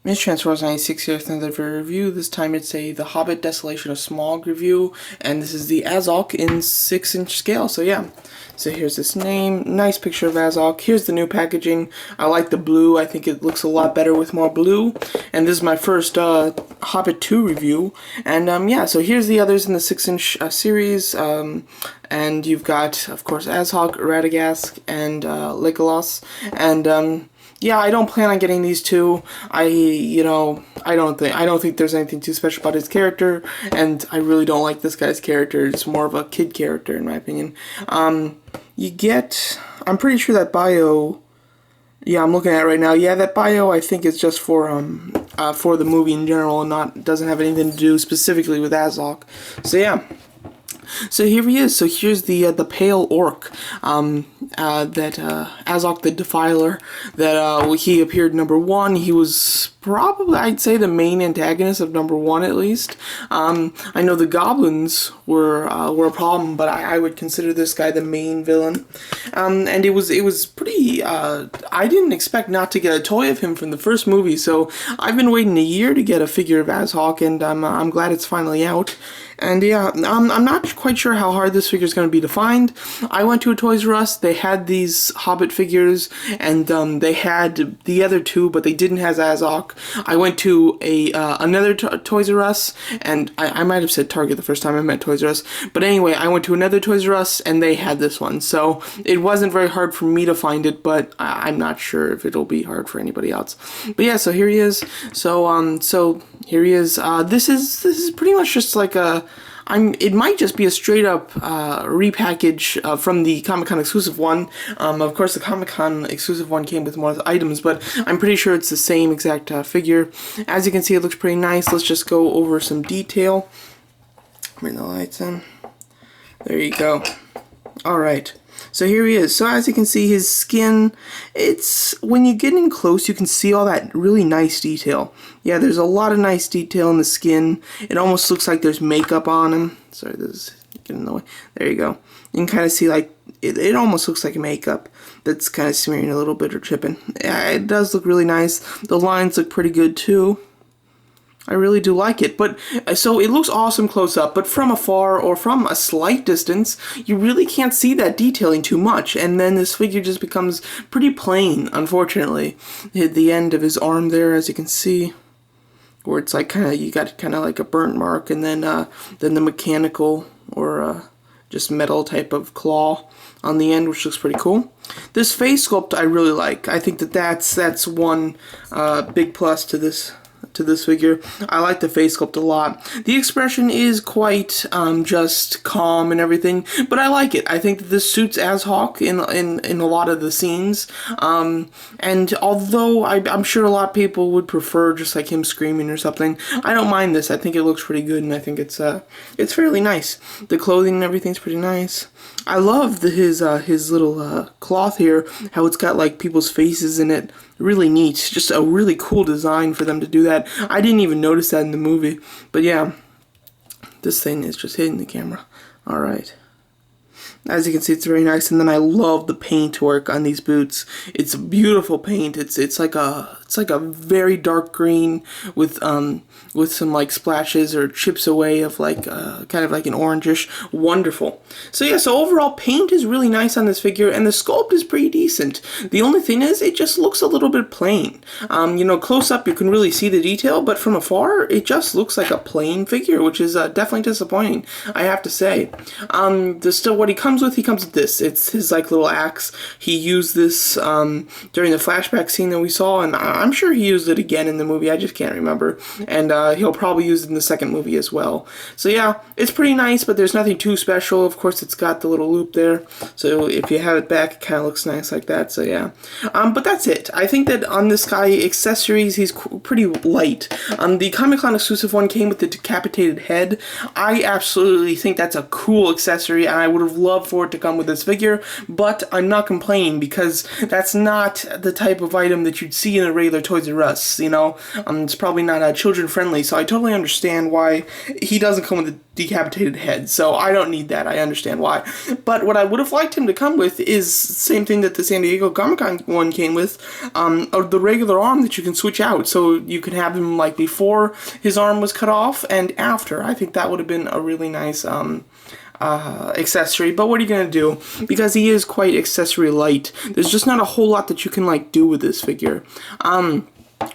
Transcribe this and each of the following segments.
It's Transformers96 here with another review. This time it's the Hobbit Desolation of Smaug review, and this is the Azog in 6-inch scale, so yeah. So here's this name, nice picture of Azog. Here's the new packaging. I like the blue, I think it looks a lot better with more blue. And this is my first Hobbit 2 review. And yeah, so here's the others in the 6-inch series. And you've got, of course, Azog, Radagast, and Legolas. And yeah, I don't plan on getting these two. I don't think there's anything too special about his character, and I really don't like this guy's character. It's more of a kid character, in my opinion. You get, I'm pretty sure that bio, yeah, I'm looking at it right now. Yeah, that bio I think is just for the movie in general, and doesn't have anything to do specifically with Azog. So yeah. So here he is. So here's the pale orc that Azog the Defiler, that he appeared #1. He was probably, I'd say, the main antagonist of #1 at least. I know the goblins were a problem, but I would consider this guy the main villain. And it was pretty. I didn't expect not to get a toy of him from the first movie, so I've been waiting a year to get a figure of Azog, and I'm glad it's finally out. And yeah, I'm not quite sure how hard this figure is going to be to find. I went to a Toys R Us. They had these Hobbit figures, and they had the other two, but they didn't have Azog. I went to another Toys R Us, and I might have said Target the first time I met Toys R Us. But anyway, I went to another Toys R Us, and they had this one. So it wasn't very hard for me to find it, but I'm not sure if it'll be hard for anybody else. But yeah, so here he is. So here he is. This is pretty much just like it might just be a straight up repackage from the Comic-Con exclusive one. Of course, the Comic-Con exclusive one came with more items, but I'm pretty sure it's the same exact figure. As you can see, it looks pretty nice. Let's just go over some detail. Bring the lights in. There you go. Alright. So here he is. So as you can see, his skin, when you get in close, you can see all that really nice detail. Yeah, there's a lot of nice detail in the skin. It almost looks like there's makeup on him. Sorry, this is getting in the way. There you go. You can kind of see, like, it almost looks like makeup that's kind of smearing a little bit or chipping. Yeah, it does look really nice. The lines look pretty good too. I really do like it, but so it looks awesome close up, but from afar or from a slight distance, you really can't see that detailing too much, and then this figure just becomes pretty plain, unfortunately. At the end of his arm there, as you can see, where it's like you got kind of like a burnt mark, and then the mechanical or just metal type of claw on the end, which looks pretty cool. This face sculpt I really like. I think that's one big plus to this figure. I like the face sculpt a lot. The expression is quite just calm and everything, but I like it. I think that this suits Azog in a lot of the scenes. And although I'm sure a lot of people would prefer just like him screaming or something, I don't mind this. I think it looks pretty good, and I think it's fairly nice. The clothing and everything's pretty nice. I love his little cloth here, how it's got like people's faces in it. Really neat. Just a really cool design for them to do that. I didn't even notice that in the movie. But yeah, this thing is just hitting the camera. Alright. As you can see, it's very nice, and then I love the paint work on these boots. It's beautiful paint. It's like a very dark green with some like splashes or chips away of like kind of like an orangish. Wonderful. So yeah, so overall paint is really nice on this figure, and the sculpt is pretty decent. The only thing is, it just looks a little bit plain. Close up you can really see the detail, but from afar it just looks like a plain figure, which is definitely disappointing, I have to say. What he comes with this. It's his like little axe. He used this during the flashback scene that we saw, and I'm sure he used it again in the movie. I just can't remember. And he'll probably use it in the second movie as well. So yeah, it's pretty nice, but there's nothing too special. Of course, it's got the little loop there, so if you have it back, it kind of looks nice like that. So yeah, but that's it. I think that on this guy, accessories, he's pretty light. The Comic-Con exclusive one came with the decapitated head. I absolutely think that's a cool accessory, and I would have loved for it to come with this figure, but I'm not complaining because that's not the type of item that you'd see in a regular Toys R Us, you know? It's probably not children friendly, so I totally understand why he doesn't come with a decapitated head. So I don't need that. I understand why. But what I would have liked him to come with is the same thing that the San Diego Comic-Con one came with, the regular arm that you can switch out. So you can have him like before his arm was cut off and after. I think that would have been a really nice accessory, but what are you gonna do? Because he is quite accessory light, there's just not a whole lot that you can like do with this figure.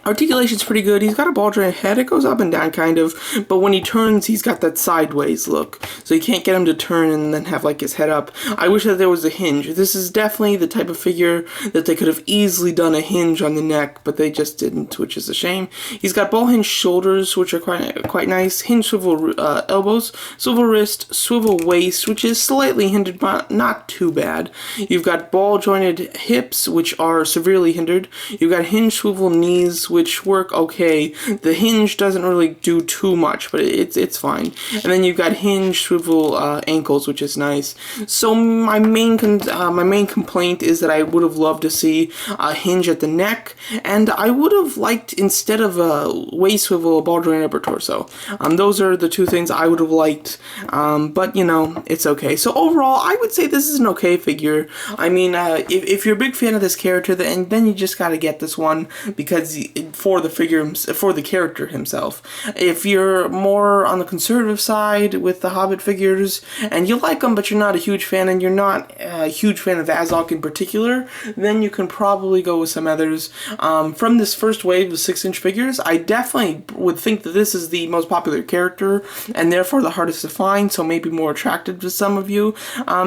Articulation's pretty good. He's got a ball joint head. It goes up and down kind of, but when he turns, he's got that sideways look. So you can't get him to turn and then have like his head up. I wish that there was a hinge. This is definitely the type of figure that they could have easily done a hinge on the neck, but they just didn't, which is a shame. He's got ball hinge shoulders, which are quite nice. Hinge swivel elbows, swivel wrist, swivel waist, which is slightly hindered, but not too bad. You've got ball jointed hips, which are severely hindered. You've got hinge swivel knees, which work okay. The hinge doesn't really do too much, but it's fine. And then you've got hinge swivel ankles, which is nice. So my main complaint is that I would have loved to see a hinge at the neck, and I would have liked, instead of a waist swivel, a ball joint upper torso. Those are the two things I would have liked, but you know, it's okay. So overall, I would say this is an okay figure. I mean, if you're a big fan of this character, then you just gotta get this one, because for the character himself. If you're more on the conservative side with the Hobbit figures, and you like them but you're not a huge fan, and you're not a huge fan of Azog in particular, then you can probably go with some others. From this first wave of 6-inch figures, I definitely would think that this is the most popular character, and therefore the hardest to find, so maybe more attractive to some of you.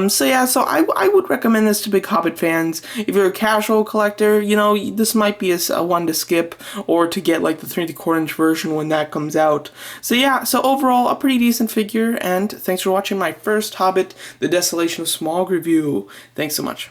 So yeah, so I would recommend this to big Hobbit fans. If you're a casual collector, you know, this might be a one to skip, or to get like the 3¼ inch version when that comes out. So yeah, so overall a pretty decent figure, and thanks for watching my first Hobbit The Desolation of Smaug review. Thanks so much.